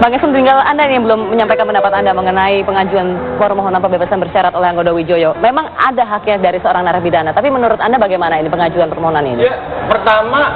Bang Eson, tinggal Anda yang belum menyampaikan pendapat Anda mengenai pengajuan permohonan pembebasan bersyarat oleh Anggodo Wijoyo. Memang ada haknya dari seorang narapidana, tapi menurut Anda bagaimana ini pengajuan permohonan ini? Ya, pertama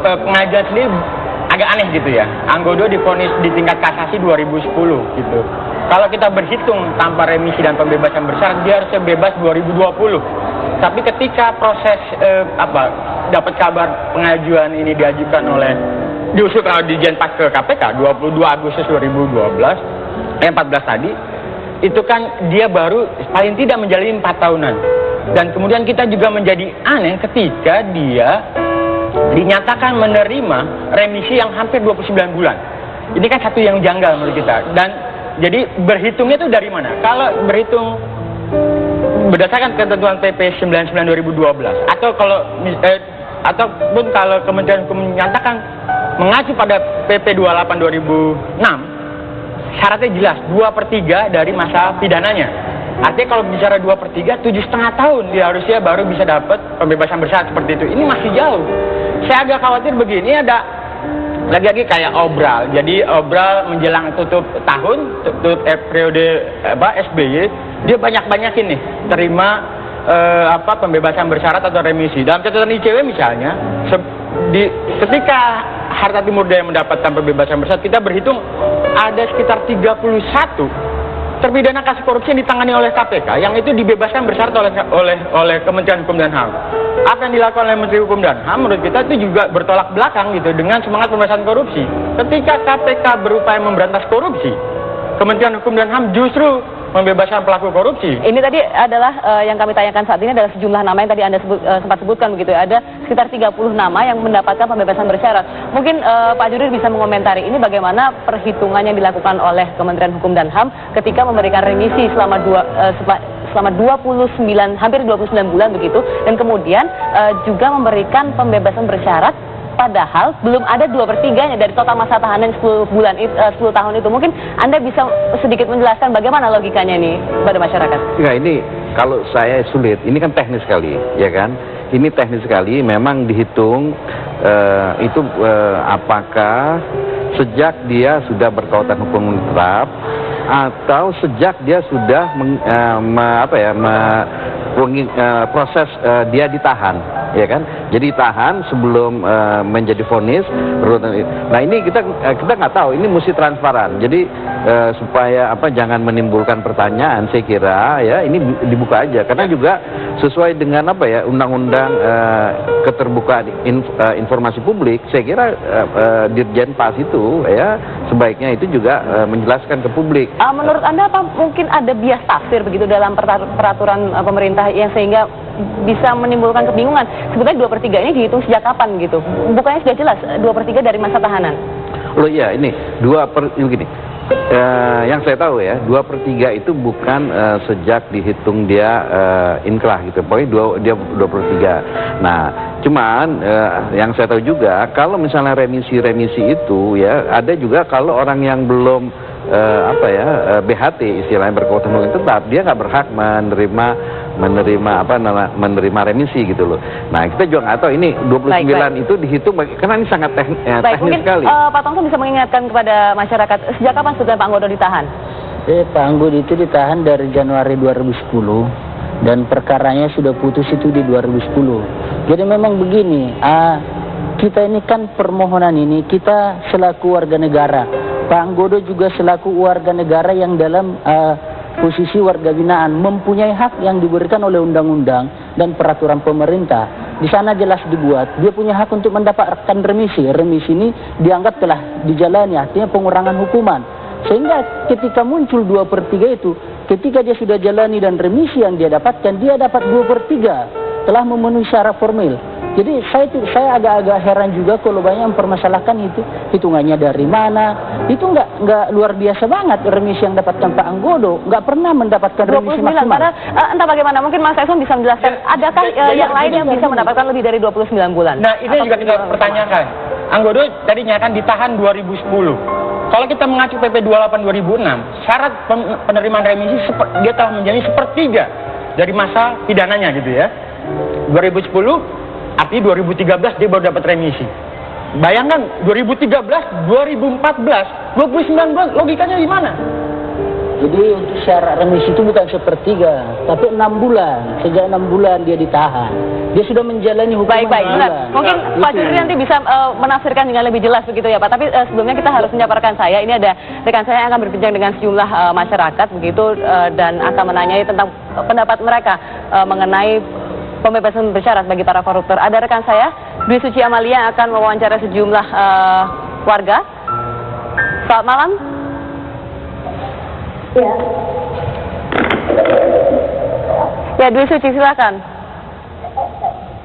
pengajuan sendiri agak aneh gitu ya. Anggodo divonis di tingkat kasasi 2010 gitu. Kalau kita berhitung tanpa remisi dan pembebasan bersyarat, dia harusnya bebas 2020. Tapi ketika proses dapat kabar pengajuan ini diajukan oleh diusul di Jenpas ke KPK 22 Agustus 2014 14 tadi, itu kan dia baru paling tidak menjalani 4 tahunan. Dan kemudian kita juga menjadi aneh ketika dia dinyatakan menerima remisi yang hampir 29 bulan. Ini kan satu yang janggal menurut kita. Dan jadi berhitungnya itu dari mana? Kalau berhitung berdasarkan ketentuan PP 99 2012 ataupun kalau Kementerian Hukum menyatakan mengacu pada PP 28 2006, syaratnya jelas 2/3 dari masa pidananya. Artinya kalau bicara 2/3, 7,5 tahun dia harusnya baru bisa dapat pembebasan bersyarat seperti itu. Ini masih jauh. Saya agak khawatir begini, ada lagi-lagi kayak obral. Jadi obral menjelang tutup tahun, tutup periode SBY, dia banyak-banyakin nih terima pembebasan bersyarat atau remisi. Dalam catatan ICW misalnya, ketika Harta Timur Daya mendapatkan pembebasan bersyarat, kita berhitung ada sekitar 31 terpidana kasus korupsi yang ditangani oleh KPK yang itu dibebaskan bersyarat oleh Kementerian Hukum dan HAM. Apa yang dilakukan oleh Menteri Hukum dan HAM menurut kita itu juga bertolak belakang gitu dengan semangat pemberantasan korupsi. Ketika KPK berupaya memberantas korupsi, Kementerian Hukum dan HAM justru membebaskan pelaku korupsi. Ini tadi adalah yang kami tanyakan saat ini adalah sejumlah nama yang tadi Anda sempat sebutkan begitu ya. Ada sekitar 30 nama yang mendapatkan pembebasan bersyarat. Mungkin Pak Judin bisa mengomentari ini bagaimana perhitungan yang dilakukan oleh Kementerian Hukum dan HAM ketika memberikan remisi selama 29 hampir 29 bulan begitu, dan kemudian juga memberikan pembebasan bersyarat padahal belum ada 2/3-nya dari total masa tahanan 10 tahun itu. Mungkin Anda bisa sedikit menjelaskan bagaimana logikanya nih pada masyarakat? Ya, ini kalau saya sulit, ini kan teknis sekali, ya kan? Ini teknis sekali, memang dihitung apakah sejak dia sudah berkekuatan hukum tetap atau sejak dia sudah proses dia ditahan, ya kan? Jadi tahan sebelum menjadi vonis. Nah ini kita nggak tahu, ini mesti transparan. Jadi supaya jangan menimbulkan pertanyaan, saya kira ya ini dibuka aja, karena juga sesuai dengan undang-undang keterbukaan informasi publik. Saya kira Dirjen Pas itu ya sebaiknya itu juga menjelaskan ke publik. Menurut Anda apa mungkin ada bias tafsir begitu dalam peraturan pemerintah yang sehingga bisa menimbulkan kebingungan? Sebetulnya 2/3 ini dihitung sejak kapan gitu? Bukannya sudah jelas 2/3 dari masa tahanan? Loh iya, ini begini. Yang saya tahu ya, 2/3 itu bukan sejak dihitung dia inkrah gitu. Pokoknya dia 2/3. Nah, cuman yang saya tahu juga kalau misalnya remisi itu ya ada juga kalau orang yang belum BHT istilahnya berkekuatan hukum tetap, dia nggak berhak menerima remisi gitu loh. Nah kita juga nggak tahu ini 29 baik. Itu dihitung karena ini sangat teknis mungkin, sekali. Pak Tongson bisa mengingatkan kepada masyarakat sejak kapan sebetulnya Pak Anggodo ditahan? Pak Anggodo itu ditahan dari Januari 2010 dan perkaranya sudah putus itu di 2010. Jadi memang begini, kita ini kan permohonan ini kita selaku warga negara. Pak Anggodo juga selaku warga negara yang dalam posisi warga binaan mempunyai hak yang diberikan oleh undang-undang dan peraturan pemerintah. Di sana jelas dibuat dia punya hak untuk mendapatkan remisi. Remisi ini dianggap telah dijalani, artinya pengurangan hukuman. Sehingga ketika muncul 2/3 itu, ketika dia sudah jalani dan remisi yang dia dapatkan, dia dapat 2/3 telah memenuhi syarat formil. Jadi saya agak-agak heran juga kalau banyak mempermasalahkan itu hitungannya dari mana. Itu nggak luar biasa banget remisi yang dapatkan Pak Anggodo, nggak pernah mendapatkan remisi maksimal. Padahal entah bagaimana, mungkin Mas Eson bisa menjelaskan adakah yang lain yang bisa mendapatkan lebih dari 29 bulan? Nah itu juga kita pertanyakan. Anggodo tadinya kan ditahan 2010. Kalau kita mengacu PP 28 2006, syarat penerimaan remisi dia telah menjadi 1/3 dari masa pidananya gitu ya. 2010 artinya 2013 dia baru dapat remisi. Bayangkan 2013, 2014, 29 bulan, logikanya gimana? Jadi untuk syarat remisi itu bukan sepertiga, tapi 6 bulan. Sejak 6 bulan dia ditahan. Dia sudah menjalani hukuman 6 Baik. bulan. Mungkin Pak Juri nanti bisa menafsirkan dengan lebih jelas begitu ya Pak. Tapi sebelumnya kita harus menyabarkan saya. Ini ada rekan saya yang akan berbincang dengan sejumlah masyarakat begitu dan akan menanyai tentang pendapat mereka mengenai pembebasan bersyarat bagi para koruptor. Ada rekan saya, Dwi Suci Amalia, yang akan mewawancara sejumlah warga. Selamat malam. Ya. Ya, Dwi Suci, silakan.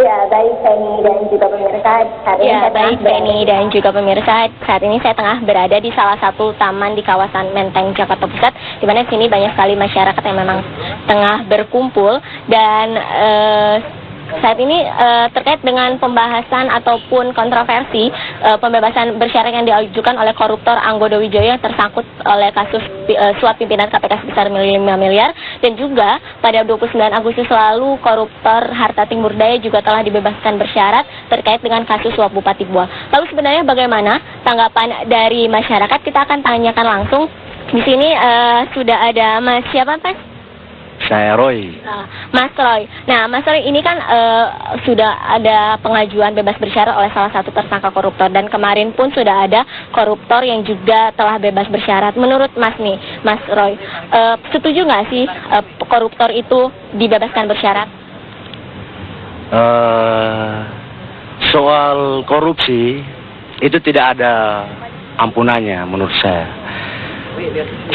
Ya, baik Feni dan juga pemirsa. Saat ini saya tengah berada di salah satu taman di kawasan Menteng, Jakarta Pusat, di mana sini banyak sekali masyarakat yang memang tengah berkumpul dan saat ini terkait dengan pembahasan ataupun kontroversi pembebasan bersyarat yang diajukan oleh koruptor Anggodo Wijoyo yang tersangkut oleh kasus suap pimpinan KPK sebesar 5 miliar, dan juga pada 29 Agustus lalu koruptor Harta Timur Daya juga telah dibebaskan bersyarat terkait dengan kasus suap Bupati Buah. Lalu sebenarnya bagaimana tanggapan dari masyarakat? Kita akan tanyakan langsung. Di sini sudah ada Mas siapa Pak? Saya Roy. Mas Roy. Nah, Mas Roy, ini kan sudah ada pengajuan bebas bersyarat oleh salah satu tersangka koruptor, dan kemarin pun sudah ada koruptor yang juga telah bebas bersyarat. Menurut Mas nih, Mas Roy, setuju nggak sih koruptor itu dibebaskan bersyarat? Soal korupsi itu tidak ada ampunannya menurut saya.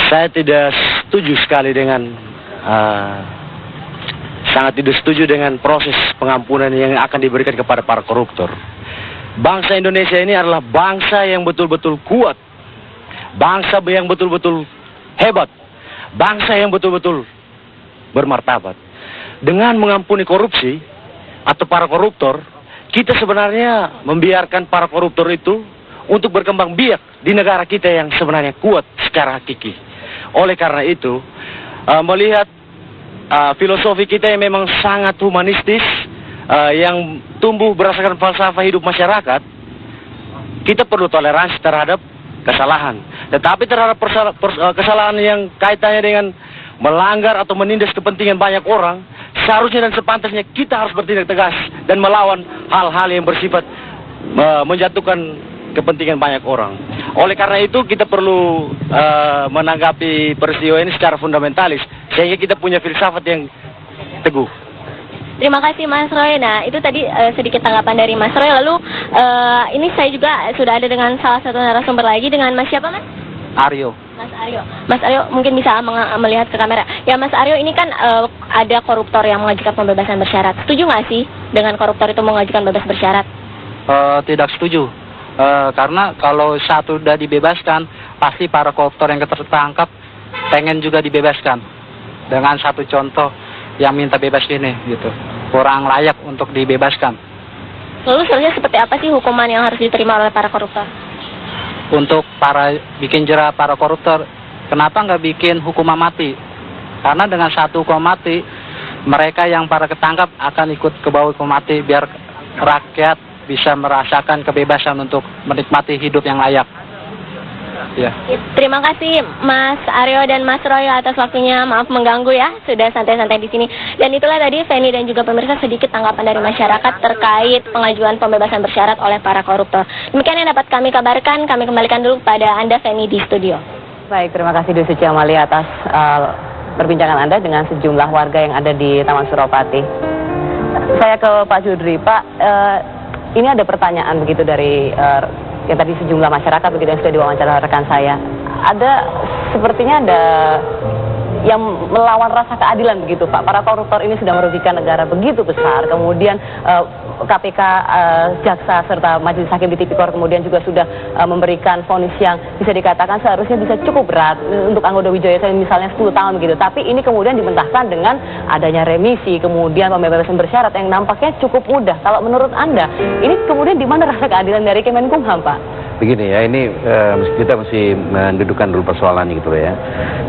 Saya tidak setuju sekali dengan sangat tidak setuju dengan proses pengampunan yang akan diberikan kepada para koruptor. Bangsa Indonesia ini adalah bangsa yang betul-betul kuat, bangsa yang betul-betul hebat, bangsa yang betul-betul bermartabat. Dengan mengampuni korupsi atau para koruptor, kita sebenarnya membiarkan para koruptor itu untuk berkembang biak di negara kita yang sebenarnya kuat secara hakiki. Oleh karena itu, melihat filosofi kita yang memang sangat humanistis, yang tumbuh berdasarkan falsafah hidup masyarakat, kita perlu toleransi terhadap kesalahan. Tetapi terhadap kesalahan yang kaitannya dengan melanggar atau menindas kepentingan banyak orang, seharusnya dan sepantasnya kita harus bertindak tegas dan melawan hal-hal yang bersifat menjatuhkan kepentingan banyak orang. Oleh karena itu kita perlu menanggapi peristiwa ini secara fundamentalis, sehingga kita punya filsafat yang teguh. Terima kasih Mas Roy. Nah, itu tadi sedikit tanggapan dari Mas Roy. Lalu ini saya juga sudah ada dengan salah satu narasumber lagi, dengan Mas siapa Mas? Aryo. Mas Aryo. Mas Aryo mungkin bisa melihat ke kamera. Ya Mas Aryo, ini kan ada koruptor yang mengajukan pembebasan bersyarat. Setuju nggak sih dengan koruptor itu mengajukan bebas bersyarat? Tidak setuju. Karena kalau satu sudah dibebaskan, pasti para koruptor yang tertangkap pengen juga dibebaskan. Dengan satu contoh yang minta bebas ini, gitu, kurang layak untuk dibebaskan. Lalu seharusnya seperti apa sih hukuman yang harus diterima oleh para koruptor? Untuk bikin jerah para koruptor, kenapa nggak bikin hukuman mati? Karena dengan satu hukuman mati, mereka yang para ketangkap akan ikut ke bawah hukuman mati, biar rakyat bisa merasakan kebebasan untuk menikmati hidup yang layak. Ya. Terima kasih Mas Aryo dan Mas Roy atas waktunya. Maaf mengganggu ya, sudah santai-santai di sini. Dan itulah tadi Feni dan juga pemirsa sedikit tanggapan dari masyarakat terkait pengajuan pembebasan bersyarat oleh para koruptor. Demikian yang dapat kami kabarkan. Kami kembalikan dulu pada Anda Feni di studio. Baik, terima kasih Dwi Suci Amalia atas perbincangan Anda dengan sejumlah warga yang ada di Taman Suropati. Saya ke Pak Judri. Pak, ini ada pertanyaan begitu dari yang tadi sejumlah masyarakat begitu yang sudah diwawancara rekan saya. Sepertinya ada yang melawan rasa keadilan begitu Pak. Para koruptor ini sudah merugikan negara begitu besar. Kemudian KPK, jaksa serta majelis hakim di Tipikor kemudian juga sudah memberikan vonis yang bisa dikatakan seharusnya bisa cukup berat untuk Anggodo Wijoyo misalnya 10 tahun begitu. Tapi ini kemudian dibentangkan dengan adanya remisi, kemudian pembebasan bersyarat yang nampaknya cukup mudah. Kalau menurut Anda, ini kemudian di mana rasa keadilan dari Kemenkumham Pak? Begini ya, ini kita mesti mendudukkan dulu persoalannya gitu ya.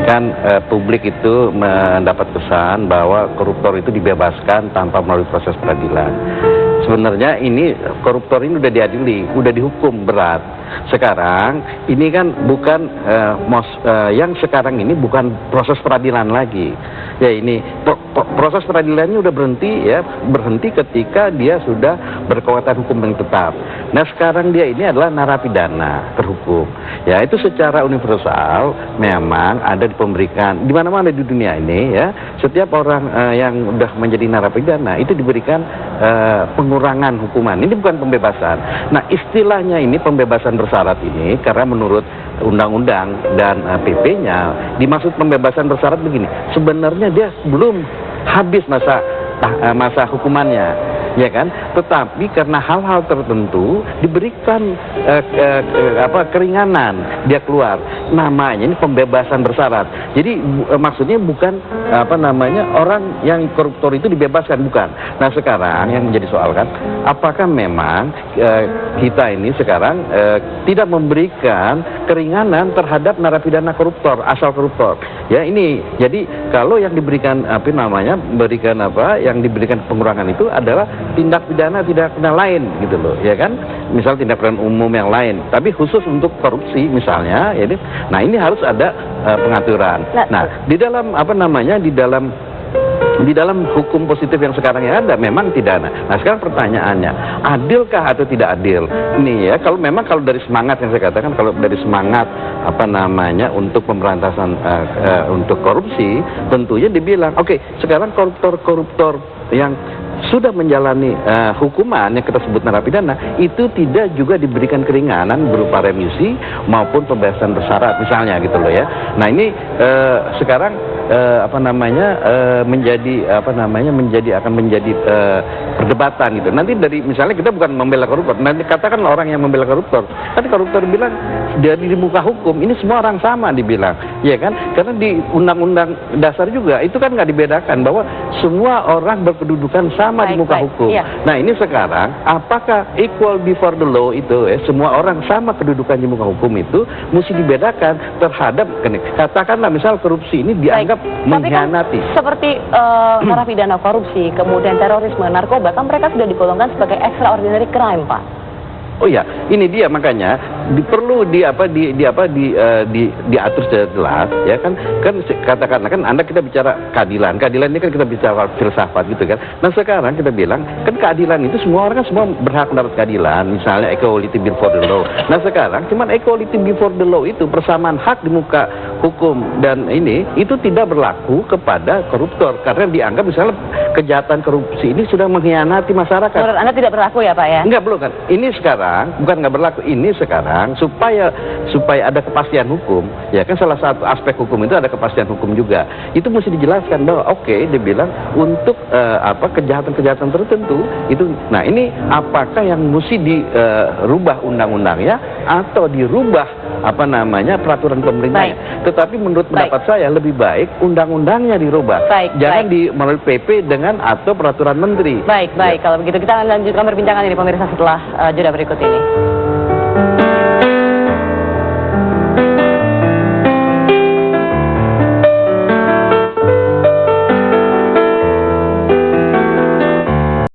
Kan publik itu mendapat kesan bahwa koruptor itu dibebaskan tanpa melalui proses peradilan. sebenarnya ini koruptor ini udah diadili, udah dihukum berat. Sekarang ini kan bukan yang sekarang ini bukan proses peradilan lagi. Ya ini proses peradilannya udah berhenti ketika dia sudah berkekuatan hukum yang tetap. Nah sekarang dia ini adalah narapidana terhukum. Ya itu secara universal memang ada diberikan di mana-mana di dunia ini ya. Setiap orang yang udah menjadi narapidana itu diberikan pengurangan hukuman. Ini bukan pembebasan. Nah istilahnya ini pembebasan bersyarat ini karena menurut undang-undang dan PP-nya dimaksud pembebasan bersyarat begini. Sebenarnya dia belum habis masa hukumannya, ya kan? Tetapi karena hal-hal tertentu diberikan keringanan dia keluar. Namanya ini pembebasan bersyarat. Jadi maksudnya bukan orang yang koruptor itu dibebaskan, bukan. Nah sekarang yang menjadi soal kan, apakah memang kita ini sekarang tidak memberikan keringanan terhadap narapidana koruptor, asal koruptor. Ya ini, jadi kalau yang diberikan yang diberikan pengurangan itu adalah tindak pidana lain gitu loh, ya kan? Misal tindak pidana umum yang lain, tapi khusus untuk korupsi misalnya, ya. Nah ini harus ada pengaturan. Nah di dalam di dalam hukum positif yang sekarang yang ada memang tidak ada. Nah sekarang pertanyaannya, adilkah atau tidak adil? Ini ya, kalau dari semangat yang saya katakan, kalau dari semangat untuk pemberantasan untuk korupsi, tentunya dibilang, oke, sekarang koruptor yang sudah menjalani hukuman yang kita sebut narapidana itu tidak juga diberikan keringanan berupa remisi maupun pembebasan bersyarat misalnya gitu loh ya. Nah ini sekarang akan menjadi perdebatan gitu. Nanti dari misalnya kita bukan membela koruptor, nanti katakan orang yang membela koruptor, kan koruptor bilang dari muka hukum ini semua orang sama dibilang, ya kan? Karena di Undang-Undang Dasar juga itu kan nggak dibedakan bahwa semua orang berkedudukan sama di muka hukum. Iya. Nah ini sekarang apakah equal before the law itu semua orang sama kedudukan di muka hukum itu mesti dibedakan terhadap katakanlah misal korupsi ini dianggap mengkhianati. Tapi kan seperti narapidana korupsi, kemudian terorisme, narkoba, kan mereka sudah digolongkan sebagai extraordinary crime, Pak. Oh ya, ini dia makanya perlu diatur secara jelas, ya kan katakanlah kan kita bicara keadilan ini kan kita bicara filsafat gitu kan. Nah sekarang kita bilang kan keadilan itu semua orang kan semua berhak mendapat keadilan, misalnya equality before the law. Nah sekarang cuman equality before the law itu persamaan hak di muka hukum dan ini itu tidak berlaku kepada koruptor karena dianggap misalnya kejahatan korupsi ini sudah mengkhianati masyarakat. Menurut Anda tidak berlaku ya Pak ya? Enggak, belum kan. Ini sekarang bukan nggak berlaku, ini sekarang supaya ada kepastian hukum, ya kan salah satu aspek hukum itu ada kepastian hukum juga. Itu mesti dijelaskan bahwa dia bilang untuk kejahatan-kejahatan tertentu itu. Nah ini apakah yang mesti dirubah undang-undangnya atau dirubah peraturan pemerintahnya? Tetapi menurut pendapat saya lebih baik undang-undangnya dirubah. Jangan melalui PP atau peraturan menteri. Baik. Kalau begitu kita akan lanjutkan perbincangan ini pemirsa setelah jeda berikut ini.